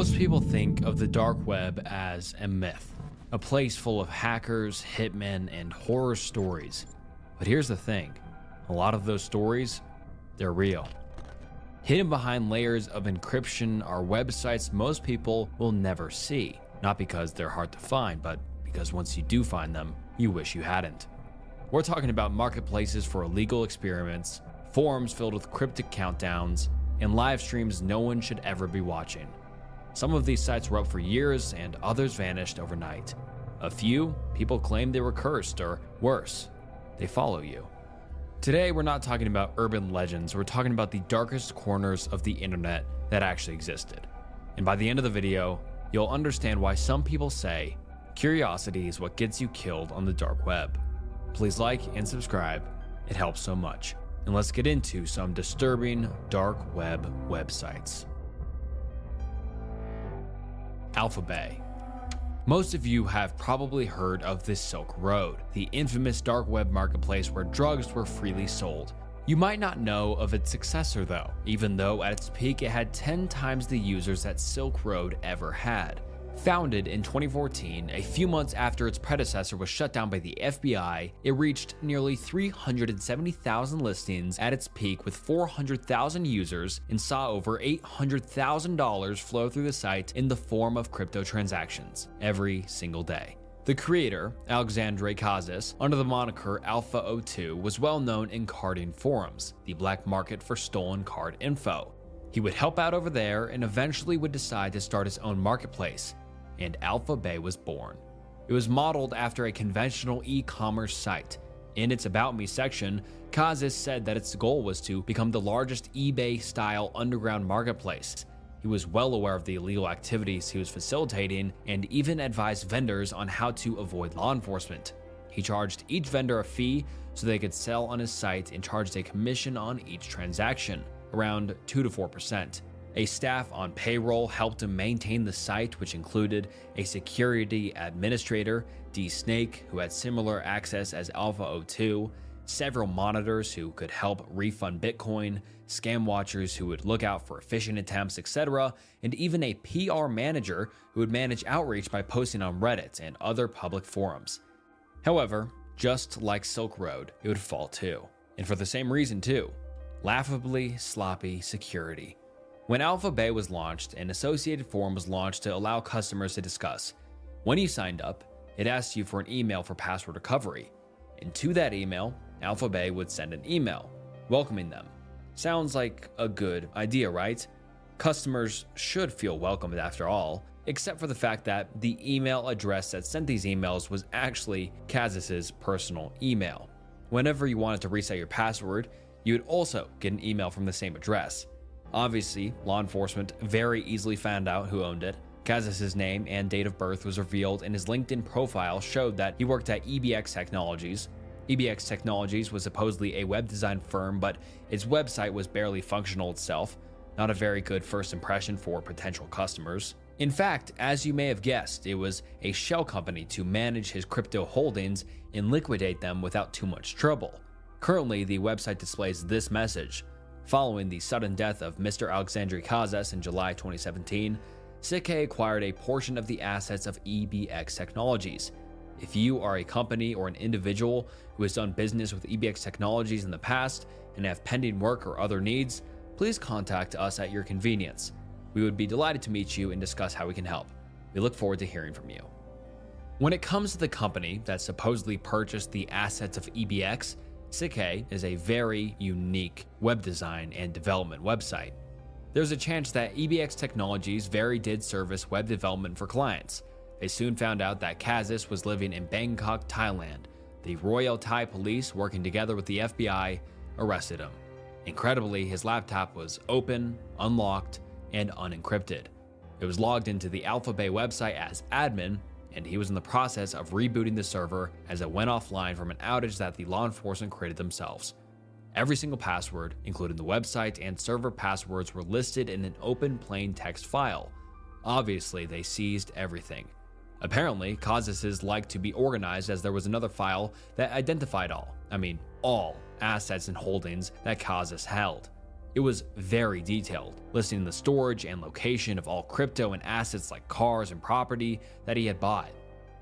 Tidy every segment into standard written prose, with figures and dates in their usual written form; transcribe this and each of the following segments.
Most people think of the dark web as a myth, a place full of hackers, hitmen, and horror stories. But here's the thing, a lot of those stories, they're real. Hidden behind layers of encryption are websites most people will never see, not because they're hard to find, but because once you do find them, you wish you hadn't. We're talking about marketplaces for illegal experiments, forums filled with cryptic countdowns, and live streams no one should ever be watching. Some of these sites were up for years and others vanished overnight. A few, people claim they were cursed, or worse, they follow you. Today, we're not talking about urban legends, we're talking about the darkest corners of the internet that actually existed. And by the end of the video, you'll understand why some people say curiosity is what gets you killed on the dark web. Please like and subscribe, it helps so much. And let's get into some disturbing dark web websites. Alphabay. Most of you have probably heard of the Silk Road, the infamous dark web marketplace where drugs were freely sold. You might not know of its successor though, even though at its peak it had 10 times the users that Silk Road ever had. Founded in 2014, a few months after its predecessor was shut down by the FBI, it reached nearly 370,000 listings at its peak with 400,000 users and saw over $800,000 flow through the site in the form of crypto transactions every single day. The creator, Alexandre Casas, under the moniker Alpha02, was well known in carding forums, the black market for stolen card info. He would help out over there and eventually would decide to start his own marketplace, and Alphabay was born. It was modeled after a conventional e-commerce site. In its About Me section, Casas said that its goal was to become the largest eBay-style underground marketplace. He was well aware of the illegal activities he was facilitating and even advised vendors on how to avoid law enforcement. He charged each vendor a fee so they could sell on his site and charged a commission on each transaction, around 2 to 4%. A staff on payroll helped him maintain the site, which included a security administrator, D Snake, who had similar access as Alpha02, several monitors who could help refund Bitcoin, scam watchers who would look out for phishing attempts, etc., and even a PR manager who would manage outreach by posting on Reddit and other public forums. However, just like Silk Road, it would fall too. And for the same reason too. Laughably sloppy security. When Alphabay was launched, an associated forum was launched to allow customers to discuss. When you signed up, it asked you for an email for password recovery. And to that email, Alphabay would send an email, welcoming them. Sounds like a good idea, right? Customers should feel welcomed after all, except for the fact that the email address that sent these emails was actually Casas's personal email. Whenever you wanted to reset your password, you would also get an email from the same address. Obviously, law enforcement very easily found out who owned it. Casas's name and date of birth was revealed, and his LinkedIn profile showed that he worked at EBX Technologies. EBX Technologies was supposedly a web design firm, but its website was barely functional itself, not a very good first impression for potential customers. In fact, as you may have guessed, it was a shell company to manage his crypto holdings and liquidate them without too much trouble. Currently, the website displays this message. Following the sudden death of Mr. Alexandre Casas in July 2017, CK acquired a portion of the assets of EBX Technologies. If you are a company or an individual who has done business with EBX Technologies in the past and have pending work or other needs, please contact us at your convenience. We would be delighted to meet you and discuss how we can help. We look forward to hearing from you. When it comes to the company that supposedly purchased the assets of EBX, CK is a very unique web design and development website. There's a chance that EBX Technologies did service web development for clients. They soon found out that Casas was living in Bangkok, Thailand. The Royal Thai police, working together with the FBI, arrested him. Incredibly, his laptop was open, unlocked, and unencrypted. It was logged into the Alphabay website as admin, and he was in the process of rebooting the server as it went offline from an outage that the law enforcement created themselves. Every single password, including the website and server passwords, were listed in an open plain text file. Obviously, they seized everything. Apparently, Casas's liked to be organized, as there was another file that identified all assets and holdings that Casas held. It was very detailed, listing the storage and location of all crypto and assets like cars and property that he had bought.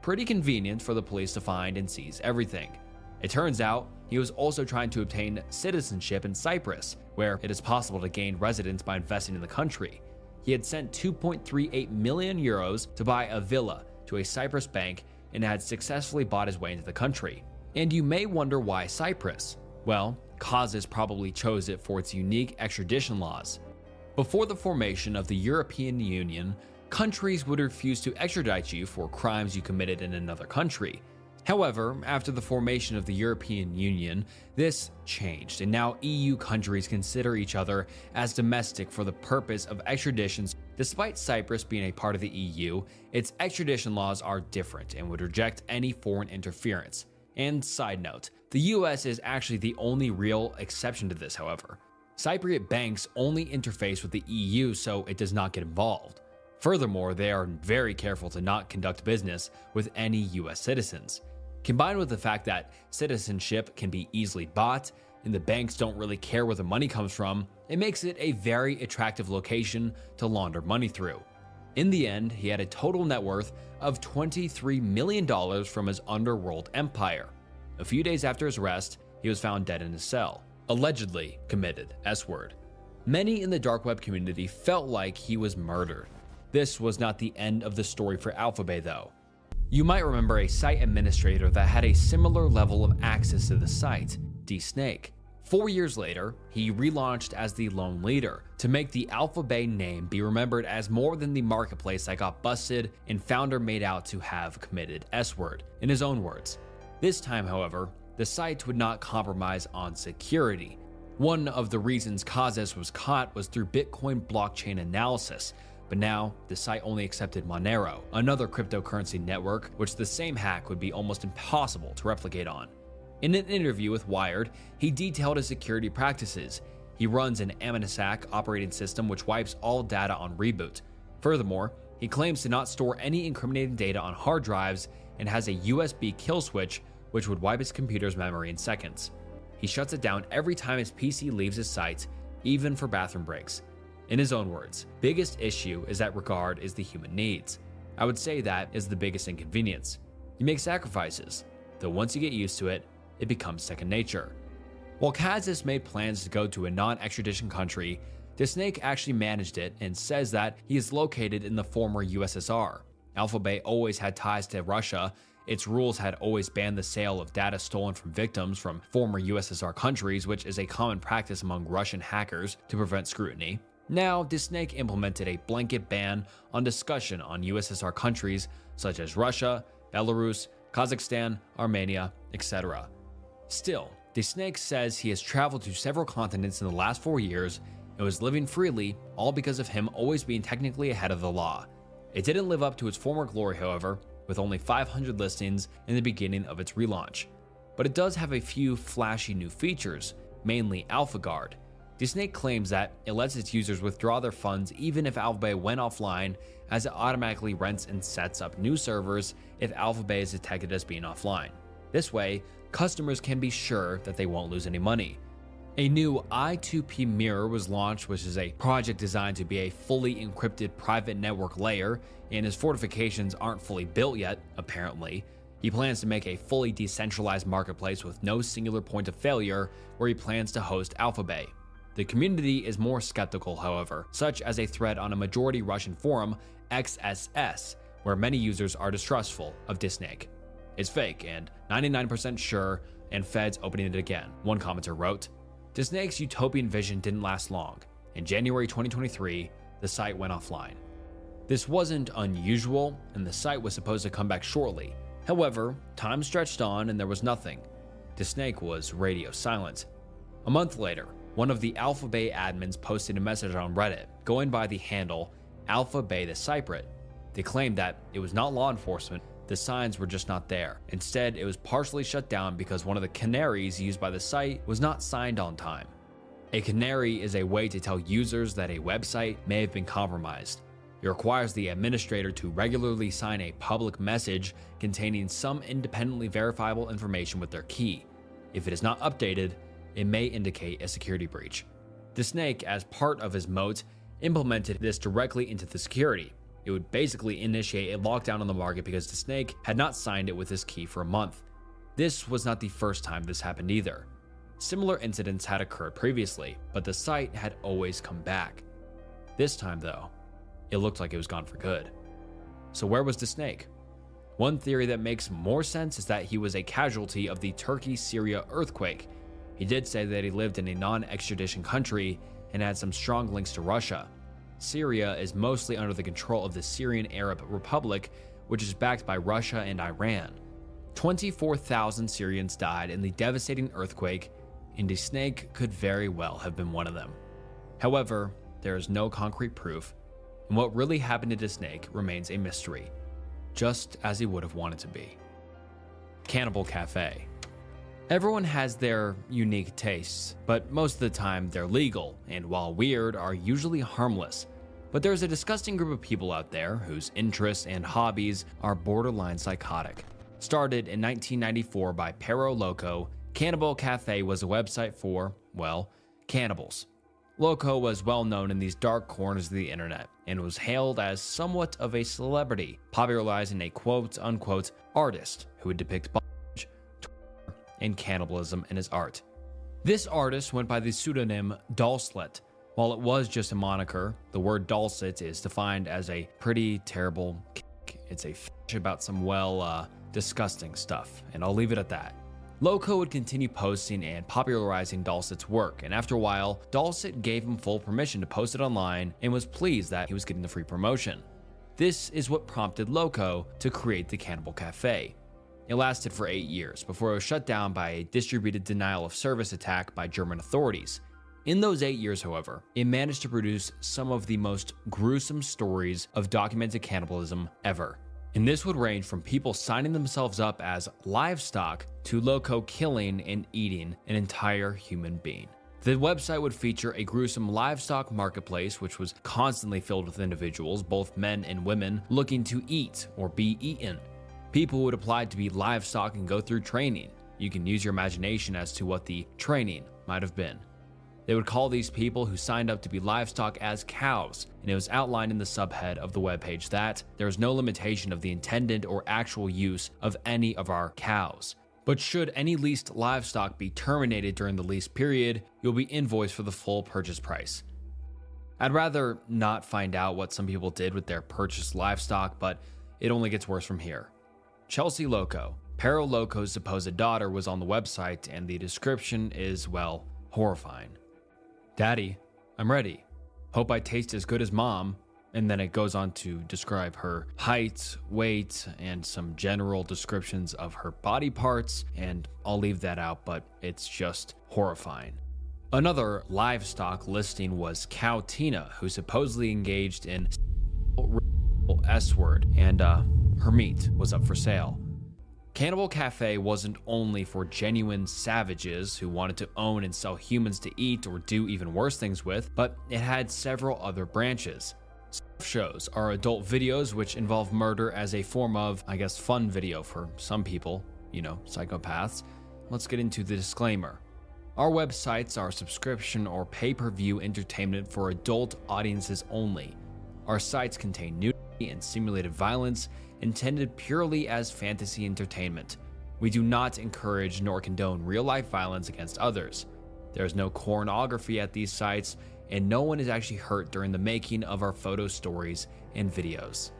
Pretty convenient for the police to find and seize everything. It turns out he was also trying to obtain citizenship in Cyprus, where it is possible to gain residence by investing in the country. He had sent 2.38 million euros to buy a villa to a Cyprus bank and had successfully bought his way into the country. And you may wonder why Cyprus? Well, Kazis probably chose it for its unique extradition laws. Before the formation of the European Union, countries would refuse to extradite you for crimes you committed in another country. However, after the formation of the European Union, this changed, and now EU countries consider each other as domestic for the purpose of extraditions. Despite Cyprus being a part of the EU, its extradition laws are different and would reject any foreign interference. And side note, the US is actually the only real exception to this, however. Cypriot banks only interface with the EU, so it does not get involved. Furthermore, they are very careful to not conduct business with any US citizens. Combined with the fact that citizenship can be easily bought and the banks don't really care where the money comes from, it makes it a very attractive location to launder money through. In the end, he had a total net worth of $23 million from his underworld empire. A few days after his arrest, he was found dead in his cell, allegedly committed S-word. Many in the dark web community felt like he was murdered. This was not the end of the story for Alphabay though. You might remember a site administrator that had a similar level of access to the site, DSnake. 4 years later, he relaunched as the Lone Leader to make the Alphabay name be remembered as more than the marketplace that got busted and founder made out to have committed S-word, in his own words. This time, however, the site would not compromise on security. One of the reasons Kazis was caught was through Bitcoin blockchain analysis, but now the site only accepted Monero, another cryptocurrency network which the same hack would be almost impossible to replicate on. In an interview with Wired, he detailed his security practices. He runs an Amnesak operating system which wipes all data on reboot. Furthermore, he claims to not store any incriminating data on hard drives and has a USB kill switch which would wipe his computer's memory in seconds. He shuts it down every time his PC leaves his site, even for bathroom breaks. In his own words, biggest issue is that regard is the human needs. I would say that is the biggest inconvenience. You make sacrifices, though once you get used to it, it becomes second nature. While Kazis made plans to go to a non-extradition country, DSnake actually managed it and says that he is located in the former USSR. Alphabay always had ties to Russia. Its rules had always banned the sale of data stolen from victims from former USSR countries, which is a common practice among Russian hackers to prevent scrutiny. Now, DSnake implemented a blanket ban on discussion on USSR countries such as Russia, Belarus, Kazakhstan, Armenia, etc. Still, DSnake says he has traveled to several continents in the last 4 years and was living freely, all because of him always being technically ahead of the law. It didn't live up to its former glory, however, with only 500 listings in the beginning of its relaunch. But it does have a few flashy new features, mainly AlphaGuard. DSnake claims that it lets its users withdraw their funds even if Alphabay went offline, as it automatically rents and sets up new servers if Alphabay is detected as being offline. This way, customers can be sure that they won't lose any money. A new I2P mirror was launched, which is a project designed to be a fully encrypted private network layer, and his fortifications aren't fully built yet, apparently. He plans to make a fully decentralized marketplace with no singular point of failure, where he plans to host Alphabay. The community is more skeptical, however, such as a thread on a majority Russian forum, XSS, where many users are distrustful of DSnake. It's fake and 99% sure, and Fed's opening it again, one commenter wrote. DSnake's utopian vision didn't last long. In January 2023, the site went offline. This wasn't unusual, and the site was supposed to come back shortly. However, time stretched on and there was nothing. DSnake was radio silent. A month later, one of the Alphabay admins posted a message on Reddit, going by the handle Alphabay the Cypriot. They claimed that it was not law enforcement, the signs were just not there. Instead, it was partially shut down because one of the canaries used by the site was not signed on time. A canary is a way to tell users that a website may have been compromised. It requires the administrator to regularly sign a public message containing some independently verifiable information with their key. If it is not updated, it may indicate a security breach. The Snake, as part of his moat, implemented this directly into the security. It would basically initiate a lockdown on the market because the Snake had not signed it with his key for a month. This was not the first time this happened either. Similar incidents had occurred previously, but the site had always come back. This time, though, it looked like it was gone for good. So where was the Snake? One theory that makes more sense is that he was a casualty of the Turkey-Syria earthquake. He did say that he lived in a non-extradition country and had some strong links to Russia. Syria is mostly under the control of the Syrian Arab Republic, which is backed by Russia and Iran. 24,000 Syrians died in the devastating earthquake, and the Snake could very well have been one of them. However, there is no concrete proof, and what really happened to the Snake remains a mystery, just as he would have wanted to be. Cannibal Cafe. Everyone has their unique tastes, but most of the time they're legal, and while weird, are usually harmless. But there's a disgusting group of people out there whose interests and hobbies are borderline psychotic. Started in 1994 by Perro Loco, Cannibal Cafe was a website for, well, cannibals. Loco was well known in these dark corners of the internet and was hailed as somewhat of a celebrity, popularizing a quote-unquote artist who would depict bondage, torture, and cannibalism in his art. This artist went by the pseudonym Dulcet. While it was just a moniker, the word Dulcet is defined as a pretty terrible kick. It's a fish about some, disgusting stuff, and I'll leave it at that. Loco would continue posting and popularizing Dulcet's work, and after a while, Dulcet gave him full permission to post it online and was pleased that he was getting the free promotion. This is what prompted Loco to create the Cannibal Cafe. It lasted for 8 years before it was shut down by a distributed denial of service attack by German authorities. In those 8 years, however, it managed to produce some of the most gruesome stories of documented cannibalism ever. And this would range from people signing themselves up as livestock to Loco killing and eating an entire human being. The website would feature a gruesome livestock marketplace, which was constantly filled with individuals, both men and women, looking to eat or be eaten. People would apply to be livestock and go through training. You can use your imagination as to what the training might have been. They would call these people who signed up to be livestock as cows, and it was outlined in the subhead of the webpage that there is no limitation of the intended or actual use of any of our cows. But should any leased livestock be terminated during the lease period, you'll be invoiced for the full purchase price. I'd rather not find out what some people did with their purchased livestock, but it only gets worse from here. Chelsea Loco, Perro Loco's supposed daughter, was on the website, and the description is, well, horrifying. Daddy, I'm ready. Hope I taste as good as mom. And then it goes on to describe her height, weight, and some general descriptions of her body parts, and I'll leave that out, but it's just horrifying. Another livestock listing was Cow Tina, who supposedly engaged in S-word, and her meat was up for sale. Cannibal Cafe wasn't only for genuine savages who wanted to own and sell humans to eat or do even worse things with, but it had several other branches. Stuff shows are adult videos which involve murder as a form of, fun video for some people, psychopaths. Let's get into the disclaimer. Our websites are subscription or pay-per-view entertainment for adult audiences only. Our sites contain nudity and simulated violence intended purely as fantasy entertainment. We do not encourage nor condone real-life violence against others. There is no pornography at these sites, and no one is actually hurt during the making of our photo stories and videos.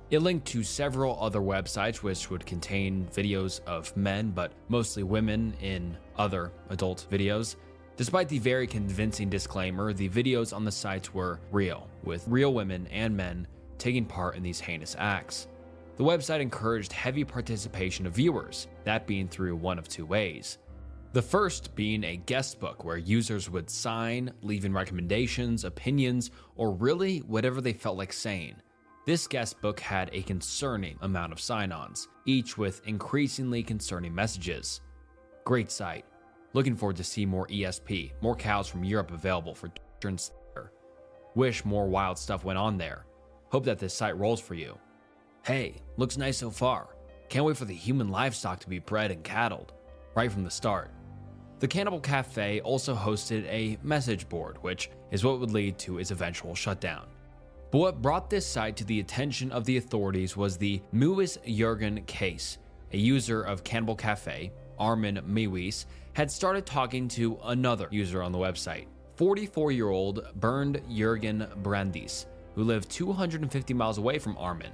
It linked to several other websites which would contain videos of men, but mostly women, in other adult videos. Despite the very convincing disclaimer, the videos on the sites were real, with real women and men taking part in these heinous acts. The website encouraged heavy participation of viewers, that being through one of two ways. The first being a guest book where users would sign, leaving recommendations, opinions, or really whatever they felt like saying. This guest book had a concerning amount of sign-ons, each with increasingly concerning messages. Great site. Looking forward to see more ESP, more cows from Europe available for torture and slaughter. Wish more wild stuff went on there. Hope that this site rolls for you. Hey, looks nice so far. Can't wait for the human livestock to be bred and cattled, right from the start. The Cannibal Cafe also hosted a message board, which is what would lead to its eventual shutdown. But what brought this site to the attention of the authorities was the Mewis Jurgen case. A user of Cannibal Cafe, Armin Mewis, had started talking to another user on the website, 44-year-old Bernd Jürgen Brandis, who lived 250 miles away from Armin.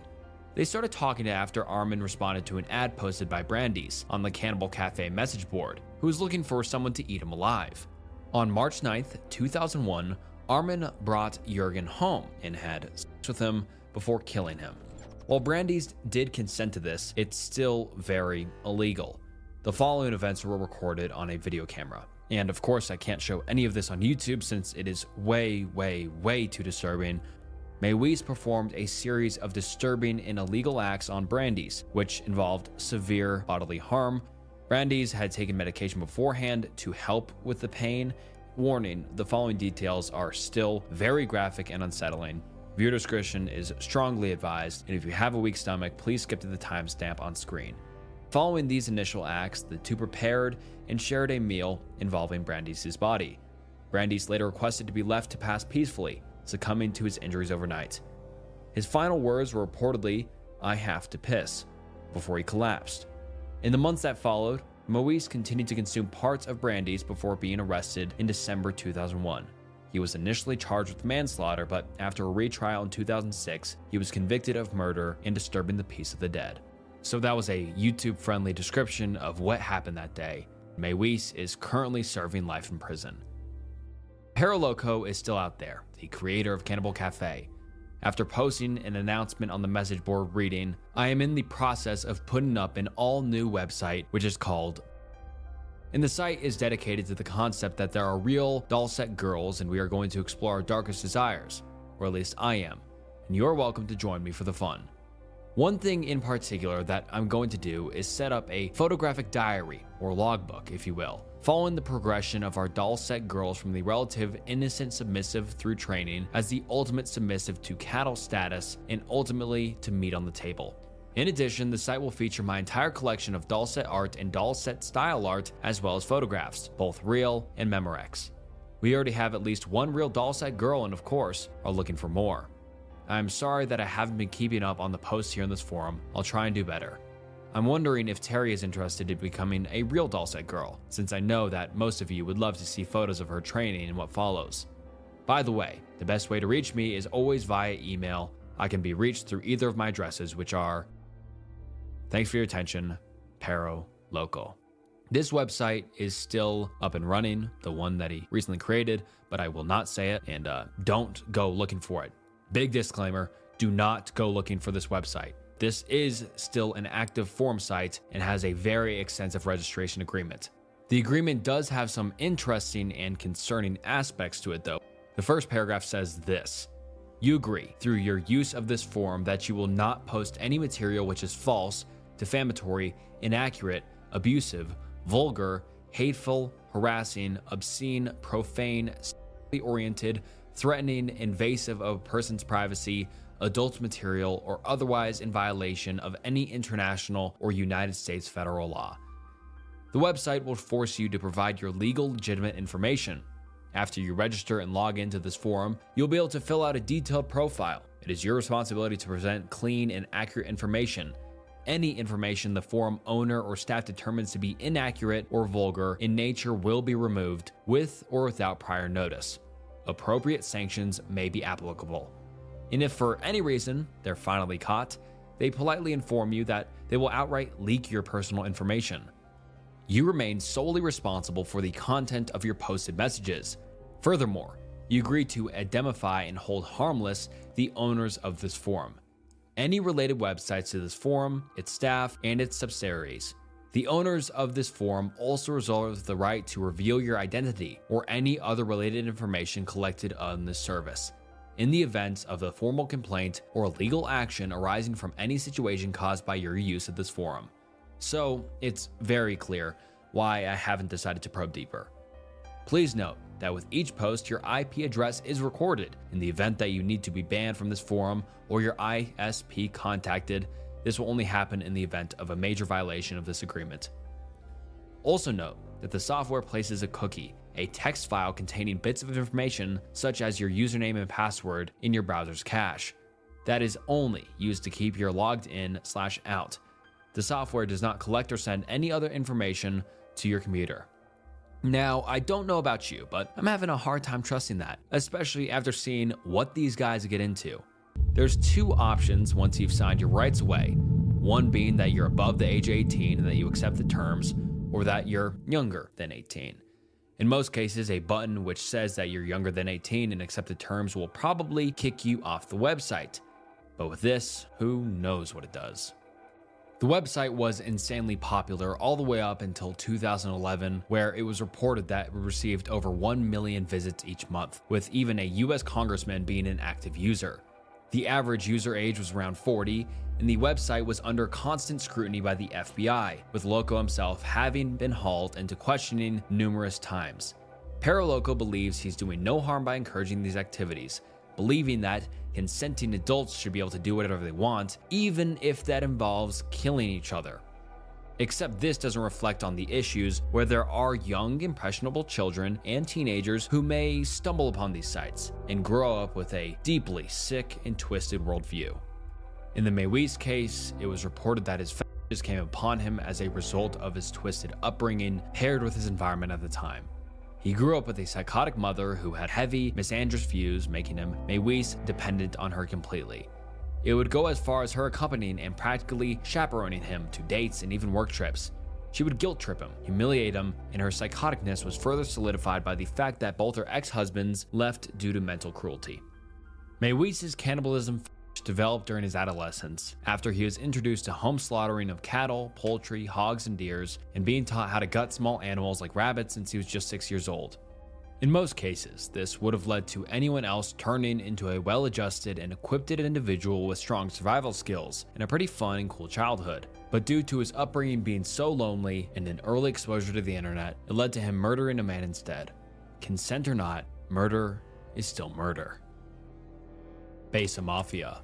They started talking after Armin responded to an ad posted by Brandis on the Cannibal Cafe message board, who was looking for someone to eat him alive. On March 9th, 2001, Armin brought Jürgen home and had sex with him before killing him. While Brandis did consent to this, it's still very illegal. The following events were recorded on a video camera. And of course, I can't show any of this on YouTube since it is way too disturbing. Mewis performed a series of disturbing and illegal acts on Brandis, which involved severe bodily harm. Brandis had taken medication beforehand to help with the pain. Warning, the following details are still very graphic and unsettling. Viewer discretion is strongly advised, and if you have a weak stomach, please skip to the timestamp on screen. Following these initial acts, the two prepared and shared a meal involving Brandis' body. Brandis later requested to be left to pass peacefully, succumbing to his injuries overnight. His final words were reportedly, "I have to piss," before he collapsed. In the months that followed, Mewis continued to consume parts of Brandis before being arrested in December 2001. He was initially charged with manslaughter, but after a retrial in 2006, he was convicted of murder and disturbing the peace of the dead. So that was a YouTube-friendly description of what happened that day. Mewis is currently serving life in prison. Paraloco is still out there, the creator of Cannibal Cafe. After posting an announcement on the message board reading, "I am in the process of putting up an all-new website, which is called..." And the site is dedicated to the concept that there are real doll-set girls and we are going to explore our darkest desires, or at least I am, and you're welcome to join me for the fun. One thing in particular that I'm going to do is set up a photographic diary, or logbook if you will, following the progression of our doll-set girls from the relative innocent submissive through training as the ultimate submissive to cattle status and ultimately to meat on the table. In addition, the site will feature my entire collection of doll set art and doll set style art, as well as photographs, both real and Memorex. We already have at least one real doll set girl and of course, are looking for more. I'm sorry that I haven't been keeping up on the posts here in this forum. I'll try and do better. I'm wondering if Terry is interested in becoming a real doll set girl, since I know that most of you would love to see photos of her training and what follows. By the way, the best way to reach me is always via email. I can be reached through either of my addresses, which are... Thanks for your attention, Paraloco. This website is still up and running, the one that he recently created, but I will not say it, and don't go looking for it. Big disclaimer, do not go looking for this website. This is still an active forum site and has a very extensive registration agreement. The agreement does have some interesting and concerning aspects to it though. The first paragraph says this: you agree through your use of this forum that you will not post any material which is false, defamatory, inaccurate, abusive, vulgar, hateful, harassing, obscene, profane, sexually oriented, threatening, invasive of a person's privacy, adult material, or otherwise in violation of any international or United States federal law. The website will force you to provide your legal, legitimate information. After you register and log into this forum, you'll be able to fill out a detailed profile. It is your responsibility to present clean and accurate information. Any information the forum owner or staff determines to be inaccurate or vulgar in nature will be removed with or without prior notice. Appropriate sanctions may be applicable. And if for any reason they're finally caught, they politely inform you that they will outright leak your personal information. You remain solely responsible for the content of your posted messages. Furthermore, you agree to indemnify and hold harmless the owners of this forum, any related websites to this forum, its staff, and its subsidiaries. The owners of this forum also reserve the right to reveal your identity or any other related information collected on this service, in the event of a formal complaint or legal action arising from any situation caused by your use of this forum. So, it's very clear why I haven't decided to probe deeper. Please note that with each post, your IP address is recorded. In the event that you need to be banned from this forum or your ISP contacted, this will only happen in the event of a major violation of this agreement. Also note that the software places a cookie, a text file containing bits of information such as your username and password, in your browser's cache. That is only used to keep your logged in/out. The software does not collect or send any other information to your computer. Now, I don't know about you, but I'm having a hard time trusting that, especially after seeing what these guys get into. There's two options once you've signed your rights away. One being that you're above the age of 18 and that you accept the terms, or that you're younger than 18. In most cases, a button which says that you're younger than 18 and accept the terms will probably kick you off the website. But with this, who knows what it does. The website was insanely popular all the way up until 2011, where it was reported that it received over 1 million visits each month, with even a US congressman being an active user. The average user age was around 40, and the website was under constant scrutiny by the FBI, with Loco himself having been hauled into questioning numerous times. Paraloco believes he's doing no harm by encouraging these activities, believing that consenting adults should be able to do whatever they want, even if that involves killing each other. Except this doesn't reflect on the issues where there are young, impressionable children and teenagers who may stumble upon these sites and grow up with a deeply sick and twisted worldview. In the Maywis case, it was reported that his fetishes came upon him as a result of his twisted upbringing paired with his environment at the time. He grew up with a psychotic mother who had heavy, misandrous views, making him, Maywis, dependent on her completely. It would go as far as her accompanying and practically chaperoning him to dates and even work trips. She would guilt trip him, humiliate him, and her psychoticness was further solidified by the fact that both her ex-husbands left due to mental cruelty. Maywis's cannibalism developed during his adolescence after he was introduced to home slaughtering of cattle, poultry, hogs, and deers, and being taught how to gut small animals like rabbits since he was just 6 years old. In most cases, this would have led to anyone else turning into a well-adjusted and equipped individual with strong survival skills and a pretty fun and cool childhood. But due to his upbringing being so lonely and an early exposure to the internet, it led to him murdering a man instead. Consent or not, murder is still murder. Besa Mafia.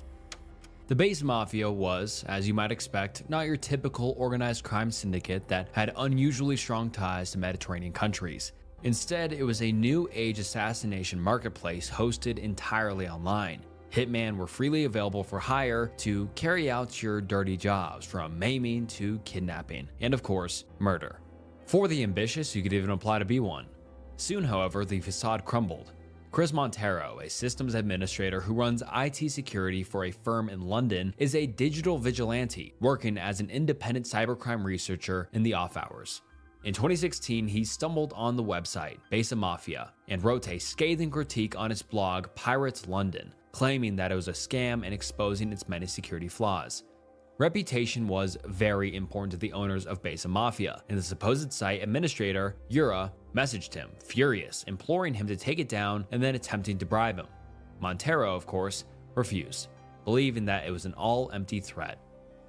The Besa Mafia was, as you might expect, not your typical organized crime syndicate that had unusually strong ties to Mediterranean countries. Instead, it was a new age assassination marketplace hosted entirely online. Hitmen were freely available for hire to carry out your dirty jobs, from maiming to kidnapping, and of course, murder. For the ambitious, you could even apply to be one. Soon, however, the facade crumbled. Chris Montero, a systems administrator who runs IT security for a firm in London, is a digital vigilante working as an independent cybercrime researcher in the off hours. In 2016, he stumbled on the website Besa Mafia and wrote a scathing critique on its blog Pirates London, claiming that it was a scam and exposing its many security flaws. Reputation was very important to the owners of Besa Mafia, and the supposed site administrator, Yura, messaged him, furious, imploring him to take it down and then attempting to bribe him. Montero, of course, refused, believing that it was an all-empty threat.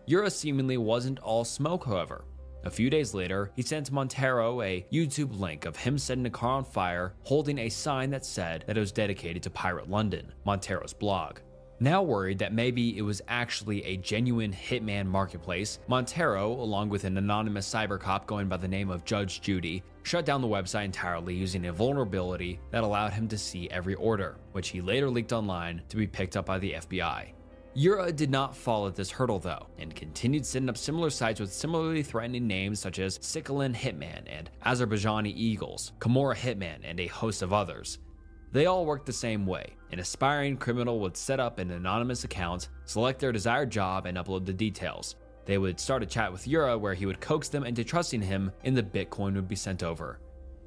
Yura seemingly wasn't all smoke, however. A few days later, he sent Montero a YouTube link of him setting a car on fire, holding a sign that said that it was dedicated to Pirate London, Montero's blog. Now worried that maybe it was actually a genuine hitman marketplace, Montero, along with an anonymous cyber cop going by the name of Judge Judy, shut down the website entirely using a vulnerability that allowed him to see every order, which he later leaked online to be picked up by the FBI. Yura did not fall at this hurdle though, and continued setting up similar sites with similarly threatening names such as Sikhalin Hitman and Azerbaijani Eagles, Camorra Hitman, and a host of others. They all worked the same way. An aspiring criminal would set up an anonymous account, select their desired job, and upload the details. They would start a chat with Yura where he would coax them into trusting him and the Bitcoin would be sent over.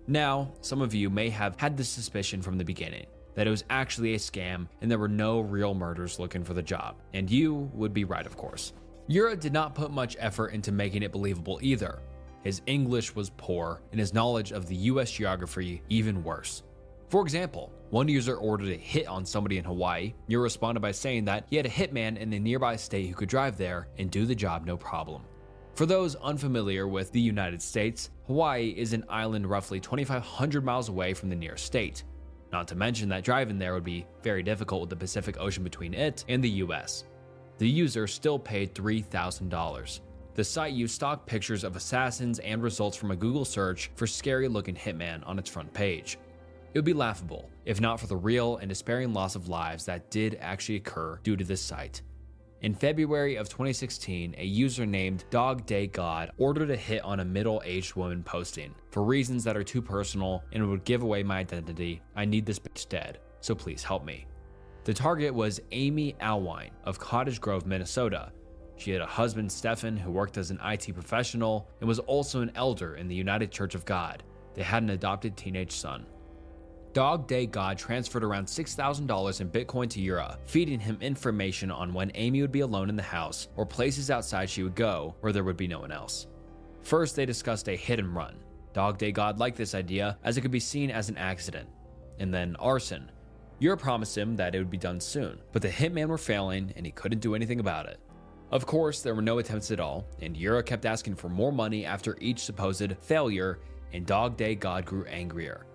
Now, some of you may have had this suspicion from the beginning, that it was actually a scam and there were no real murders looking for the job. And you would be right, of course. Yura did not put much effort into making it believable either. His English was poor and his knowledge of the US geography even worse. For example, one user ordered a hit on somebody in Hawaii. Yura responded by saying that he had a hitman in a nearby state who could drive there and do the job no problem. For those unfamiliar with the United States, Hawaii is an island roughly 2,500 miles away from the nearest state. Not to mention that driving there would be very difficult with the Pacific Ocean between it and the US. The user still paid $3,000. The site used stock pictures of assassins and results from a Google search for scary-looking hitman on its front page. It would be laughable, if not for the real and despairing loss of lives that did actually occur due to this site. In February of 2016, a user named Dog Day God ordered a hit on a middle-aged woman posting, "For reasons that are too personal and would give away my identity, I need this bitch dead, so please help me." The target was Amy Alwine of Cottage Grove, Minnesota. She had a husband, Stefan, who worked as an IT professional and was also an elder in the United Church of God. They had an adopted teenage son. Dog Day God transferred around $6,000 in Bitcoin to Yura, feeding him information on when Amy would be alone in the house or places outside she would go where there would be no one else. First, they discussed a hit and run. Dog Day God liked this idea as it could be seen as an accident. And then arson. Yura promised him that it would be done soon, but the hitman were failing and he couldn't do anything about it. Of course, there were no attempts at all, and Yura kept asking for more money after each supposed failure, and Dog Day God grew angrier.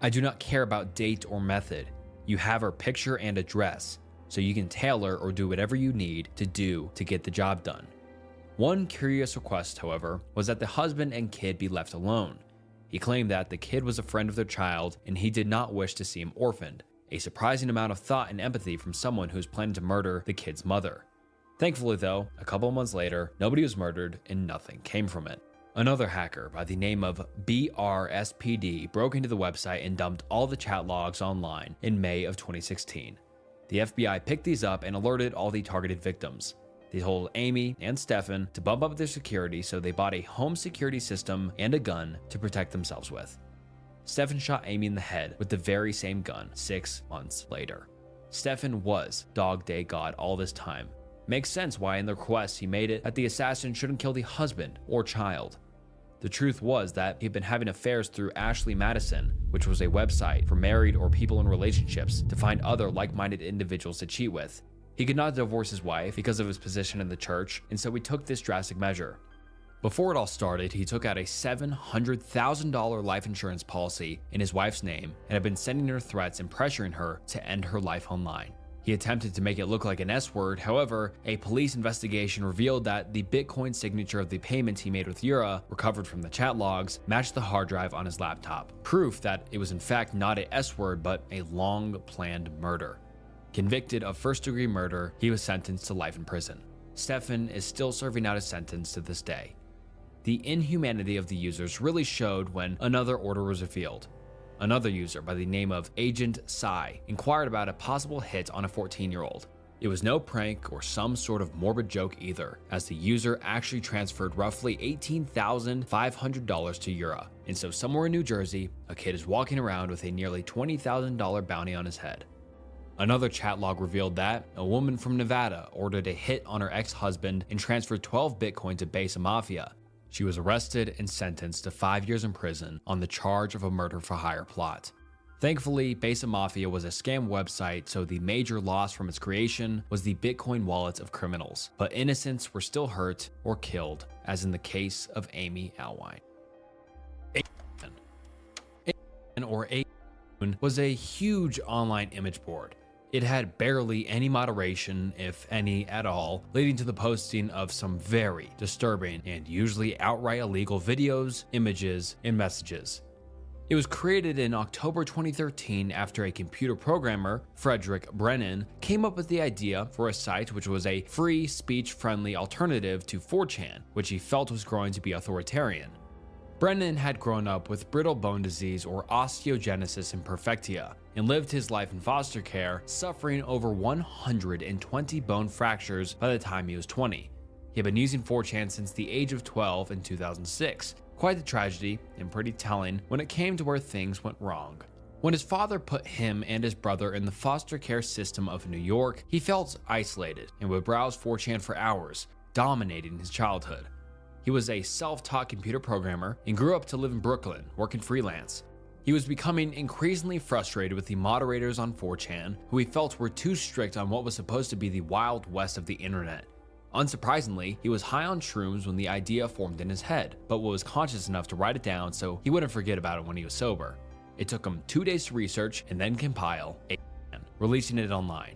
"I do not care about date or method. You have her picture and address, so you can tailor or do whatever you need to do to get the job done." One curious request, however, was that the husband and kid be left alone. He claimed that the kid was a friend of their child and he did not wish to see him orphaned, a surprising amount of thought and empathy from someone who was planning to murder the kid's mother. Thankfully though, a couple of months later, nobody was murdered and nothing came from it. Another hacker by the name of BRSPD broke into the website and dumped all the chat logs online in May of 2016. The FBI picked these up and alerted all the targeted victims. They told Amy and Stefan to bump up their security, so they bought a home security system and a gun to protect themselves with. Stefan shot Amy in the head with the very same gun 6 months later. Stefan was Dog Day God all this time. Makes sense why in the request he made it that the assassin shouldn't kill the husband or child. The truth was that he'd been having affairs through Ashley Madison, which was a website for married or people in relationships to find other like-minded individuals to cheat with. He could not divorce his wife because of his position in the church, and so he took this drastic measure. Before it all started, he took out a $700,000 life insurance policy in his wife's name and had been sending her threats and pressuring her to end her life online. He attempted to make it look like an S-word, however, a police investigation revealed that the Bitcoin signature of the payments he made with Yura, recovered from the chat logs, matched the hard drive on his laptop. Proof that it was in fact not a S-word but a long-planned murder. Convicted of first-degree murder, he was sentenced to life in prison. Stefan is still serving out his sentence to this day. The inhumanity of the users really showed when another order was revealed. Another user by the name of Agent Psy inquired about a possible hit on a 14-year-old. It was no prank or some sort of morbid joke either, as the user actually transferred roughly $18,500 to Yura, and so somewhere in New Jersey, a kid is walking around with a nearly $20,000 bounty on his head. Another chat log revealed that a woman from Nevada ordered a hit on her ex-husband and transferred 12 Bitcoin to Besa Mafia. She was arrested and sentenced to 5 years in prison on the charge of a murder-for-hire plot. Thankfully, Besa Mafia was a scam website, so the major loss from its creation was the Bitcoin wallets of criminals, but innocents were still hurt or killed, as in the case of Amy Alwine. A was a huge online image board. It had barely any moderation, if any at all, leading to the posting of some very disturbing and usually outright illegal videos, images, and messages. It was created in October 2013 after a computer programmer, Frederick Brennan, came up with the idea for a site which was a free, speech-friendly alternative to 4chan, which he felt was growing to be authoritarian. Brennan had grown up with brittle bone disease or osteogenesis imperfecta and lived his life in foster care, suffering over 120 bone fractures by the time he was 20. He had been using 4chan since the age of 12 in 2006. Quite the tragedy, and pretty telling when it came to where things went wrong. When his father put him and his brother in the foster care system of New York, he felt isolated and would browse 4chan for hours, dominating his childhood. He was a self-taught computer programmer and grew up to live in Brooklyn, working freelance. He was becoming increasingly frustrated with the moderators on 4chan, who he felt were too strict on what was supposed to be the wild west of the internet. Unsurprisingly, he was high on shrooms when the idea formed in his head, but was conscious enough to write it down so he wouldn't forget about it when he was sober. It took him 2 days to research and then compile a plan, releasing it online.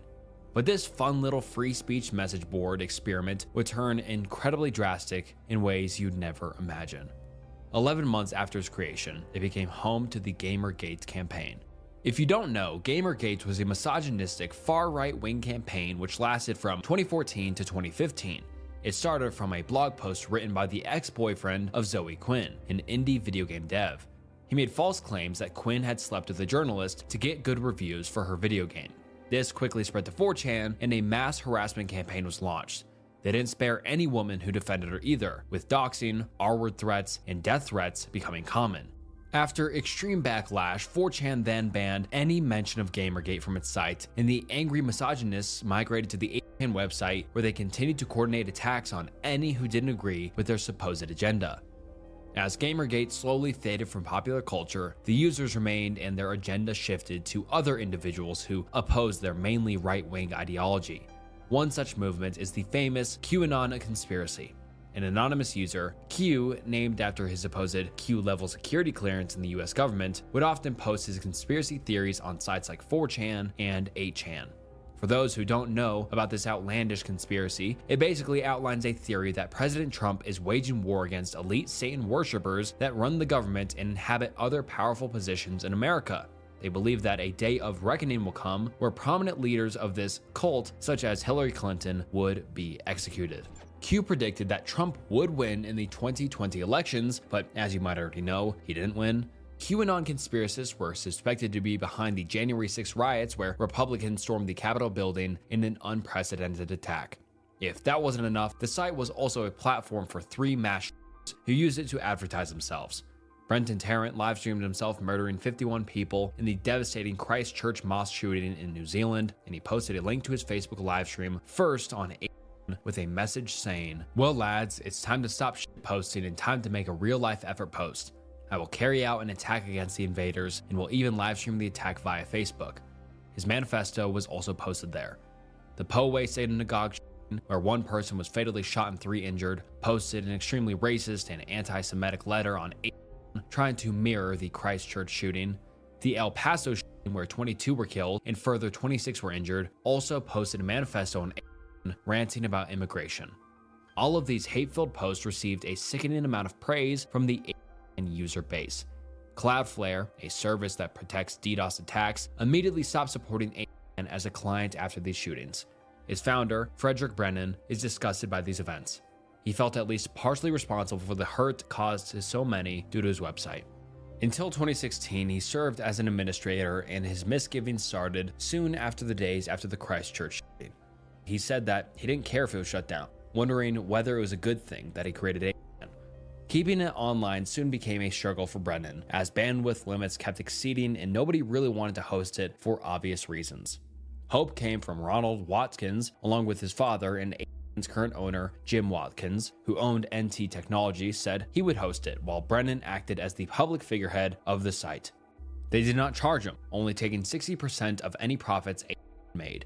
But this fun little free speech message board experiment would turn incredibly drastic in ways you'd never imagine. 11 months after its creation, it became home to the Gamergate campaign. If you don't know, Gamergate was a misogynistic far-right-wing campaign which lasted from 2014 to 2015. It started from a blog post written by the ex-boyfriend of Zoe Quinn, an indie video game dev. He made false claims that Quinn had slept with a journalist to get good reviews for her video game. This quickly spread to 4chan, and a mass harassment campaign was launched. They didn't spare any woman who defended her either, with doxing, R-word threats, and death threats becoming common. After extreme backlash, 4chan then banned any mention of Gamergate from its site, and the angry misogynists migrated to the 8chan website, where they continued to coordinate attacks on any who didn't agree with their supposed agenda. As Gamergate slowly faded from popular culture, the users remained and their agenda shifted to other individuals who opposed their mainly right-wing ideology. One such movement is the famous QAnon conspiracy. An anonymous user, Q, named after his supposed Q-level security clearance in the US government, would often post his conspiracy theories on sites like 4chan and 8chan. For those who don't know about this outlandish conspiracy, it basically outlines a theory that President Trump is waging war against elite Satan worshippers that run the government and inhabit other powerful positions in America. They believe that a day of reckoning will come where prominent leaders of this cult, such as Hillary Clinton, would be executed. Q predicted that Trump would win in the 2020 elections, but as you might already know, he didn't win. QAnon conspiracists were suspected to be behind the January 6 riots where Republicans stormed the Capitol building in an unprecedented attack. If that wasn't enough, the site was also a platform for 3 mass shooters who used it to advertise themselves. Brenton Tarrant livestreamed himself murdering 51 people in the devastating Christchurch mosque shooting in New Zealand, and he posted a link to his Facebook livestream first on 8chan with a message saying, "Well lads, it's time to stop posting and time to make a real-life effort post. I will carry out an attack against the invaders and will even livestream the attack via Facebook." His manifesto was also posted there. The Poway synagogue shooting, where 1 person was fatally shot and 3 injured, posted an extremely racist and anti-Semitic letter on 8chan, trying to mirror the Christchurch shooting. The El Paso shooting, where 22 were killed and further 26 were injured, also posted a manifesto on 8chan ranting about immigration. All of these hate-filled posts received a sickening amount of praise from the 8chan user base. Cloudflare, a service that protects DDoS attacks, immediately stopped supporting 8chan as a client after these shootings. Its founder, Frederick Brennan, is disgusted by these events. He felt at least partially responsible for the hurt caused to so many due to his website. Until 2016, he served as an administrator, and his misgivings started soon after the days after the Christchurch shooting. He said that he didn't care if it was shut down, wondering whether it was a good thing that he created 8chan. Keeping it online soon became a struggle for Brennan, as bandwidth limits kept exceeding and nobody really wanted to host it for obvious reasons. Hope came from Ronald Watkins, along with his father and 8chan's current owner, Jim Watkins, who owned NT Technology, said he would host it, while Brennan acted as the public figurehead of the site. They did not charge him, only taking 60% of any profits 8chan made.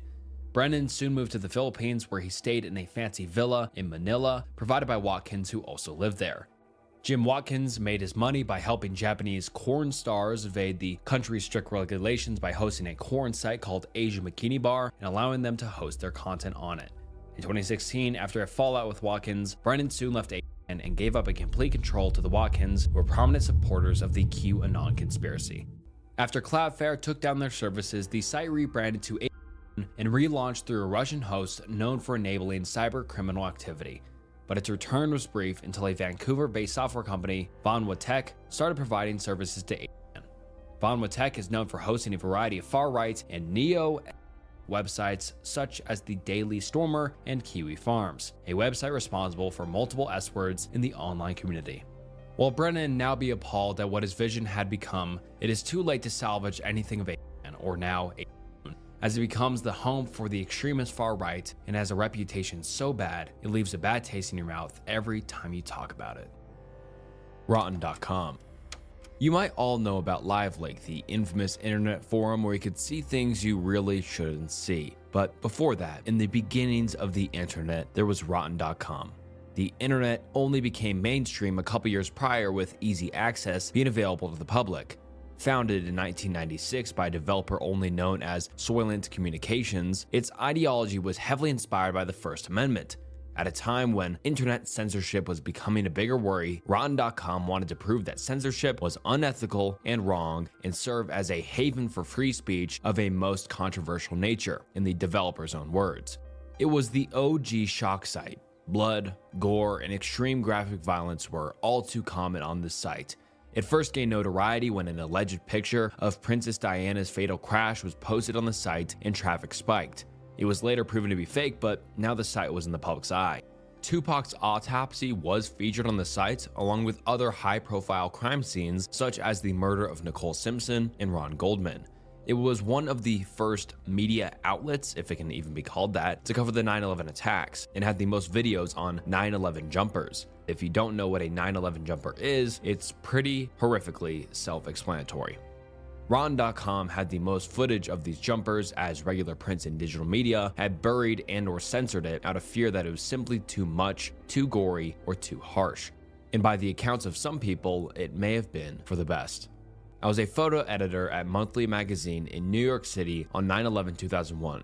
Brennan soon moved to the Philippines, where he stayed in a fancy villa in Manila, provided by Watkins, who also lived there. Jim Watkins made his money by helping Japanese corn stars evade the country's strict regulations by hosting a corn site called Asia Bikini Bar and allowing them to host their content on it. In 2016, after a fallout with Watkins, Brennan soon left 8chan and gave up a complete control to the Watkins, who were prominent supporters of the QAnon conspiracy. After Cloudflare took down their services, the site rebranded to 8chan and relaunched through a Russian host known for enabling cyber criminal activity. But its return was brief until a Vancouver-based software company, Vanwa Tech, started providing services to 8chan. Vanwa Tech is known for hosting a variety of far-right and neo websites such as the Daily Stormer and Kiwi Farms, a website responsible for multiple S-words in the online community. While Brennan now be appalled at what his vision had become, it is too late to salvage anything of 8chan, or now 8chan, as it becomes the home for the extremist far right and has a reputation so bad it leaves a bad taste in your mouth every time you talk about it. Rotten.com. You might all know about LiveLeak, the infamous internet forum where you could see things you really shouldn't see. But before that, in the beginnings of the internet, there was Rotten.com. The internet only became mainstream a couple years prior, with easy access being available to the public. Founded in 1996 by a developer only known as Soylent Communications, its ideology was heavily inspired by the First Amendment. At a time when internet censorship was becoming a bigger worry, Rotten.com wanted to prove that censorship was unethical and wrong and serve as a haven for free speech of a most controversial nature, in the developer's own words. It was the OG shock site. Blood, gore, and extreme graphic violence were all too common on this site. It first gained notoriety when an alleged picture of Princess Diana's fatal crash was posted on the site and traffic spiked. It was later proven to be fake, but now the site was in the public's eye. Tupac's autopsy was featured on the site, along with other high-profile crime scenes, such as the murder of Nicole Simpson and Ron Goldman. It was one of the first media outlets, if it can even be called that, to cover the 9/11 attacks, and had the most videos on 9/11 jumpers. If you don't know what a 9/11 jumper is, it's pretty horrifically self-explanatory. Rotten.com had the most footage of these jumpers, as regular print and digital media had buried and or censored it out of fear that it was simply too much, too gory, or too harsh. And by the accounts of some people, it may have been for the best. I was a photo editor at Monthly Magazine in New York City on 9/11-2001.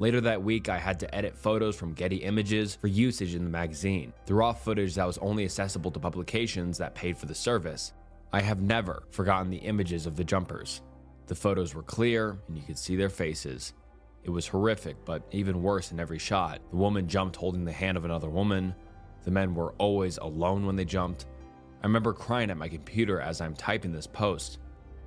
Later that week, I had to edit photos from Getty Images for usage in the magazine, the raw footage that was only accessible to publications that paid for the service. I have never forgotten the images of the jumpers. The photos were clear, and you could see their faces. It was horrific, but even worse in every shot. The woman jumped holding the hand of another woman. The men were always alone when they jumped. I remember crying at my computer as I'm typing this post.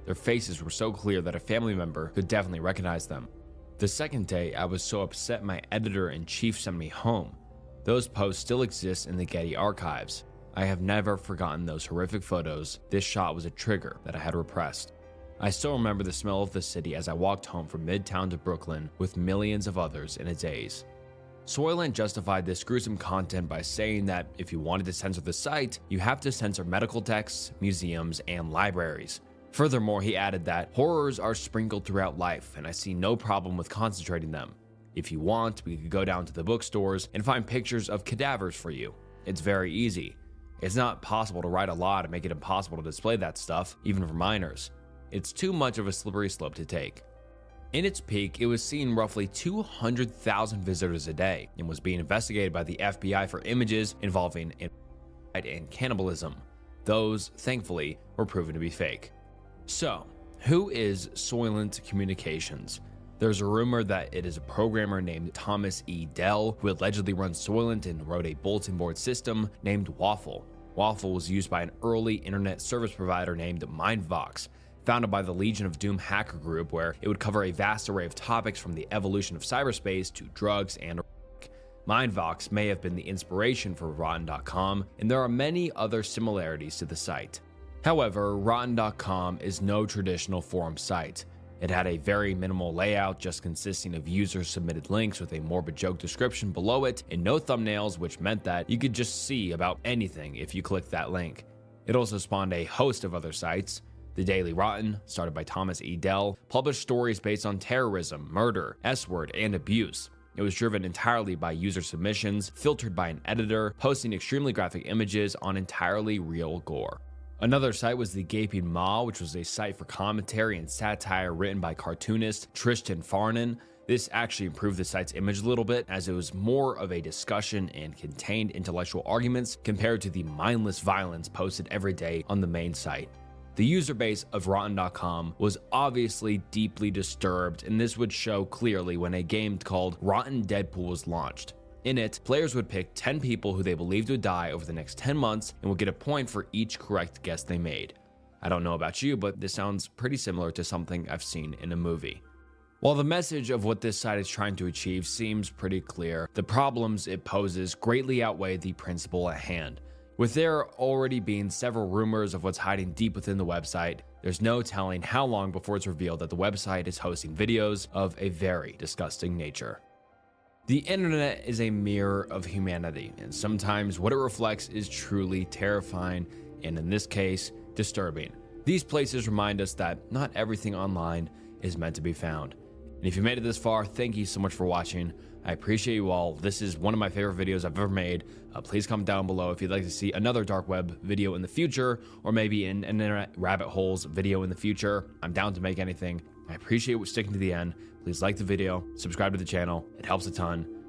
Their faces were so clear that a family member could definitely recognize them. The second day, I was so upset my editor-in-chief sent me home. Those posts still exist in the Getty archives. I have never forgotten those horrific photos. This shot was a trigger that I had repressed. I still remember the smell of the city as I walked home from Midtown to Brooklyn with millions of others in a daze. Soylent justified this gruesome content by saying that if you wanted to censor the site, you have to censor medical texts, museums, and libraries. Furthermore, he added that horrors are sprinkled throughout life, and I see no problem with concentrating them. If you want, we could go down to the bookstores and find pictures of cadavers for you. It's very easy. It's not possible to write a law to make it impossible to display that stuff, even for minors. It's too much of a slippery slope to take. In its peak, it was seeing roughly 200,000 visitors a day and was being investigated by the FBI for images involving and cannibalism. Those, thankfully, were proven to be fake. So, who is Soylent Communications? There's a rumor that it is a programmer named Thomas E. Dell who allegedly runs Soylent and wrote a bulletin board system named Waffle. Waffle was used by an early internet service provider named Mindvox, founded by the Legion of Doom hacker group, where it would cover a vast array of topics from the evolution of cyberspace to drugs and Mindvox may have been the inspiration for Rotten.com, and there are many other similarities to the site. However, Rotten.com is no traditional forum site. It had a very minimal layout, just consisting of user-submitted links with a morbid joke description below it and no thumbnails, which meant that you could just see about anything if you clicked that link. It also spawned a host of other sites. The Daily Rotten, started by Thomas E. Dell, published stories based on terrorism, murder, S-word, and abuse. It was driven entirely by user submissions, filtered by an editor, posting extremely graphic images on entirely real gore. Another site was The Gaping Maw, which was a site for commentary and satire written by cartoonist Tristan Farnan. This actually improved the site's image a little bit, as it was more of a discussion and contained intellectual arguments compared to the mindless violence posted every day on the main site. The user base of Rotten.com was obviously deeply disturbed, and this would show clearly when a game called Rotten Deadpool was launched. In it, players would pick 10 people who they believed would die over the next 10 months and would get a point for each correct guess they made. I don't know about you, but this sounds pretty similar to something I've seen in a movie. While the message of what this site is trying to achieve seems pretty clear, the problems it poses greatly outweigh the principle at hand. With there already being several rumors of what's hiding deep within the website, there's no telling how long before it's revealed that the website is hosting videos of a very disgusting nature. The internet is a mirror of humanity, and sometimes what it reflects is truly terrifying, and in this case, disturbing. These places remind us that not everything online is meant to be found. And if you made it this far, thank you so much for watching. I appreciate you all. This is one of my favorite videos I've ever made. Please comment down below if you'd like to see another dark web video in the future, or maybe an internet rabbit holes video in the future. I'm down to make anything. I appreciate you sticking to the end. Please like the video, subscribe to the channel. It helps a ton.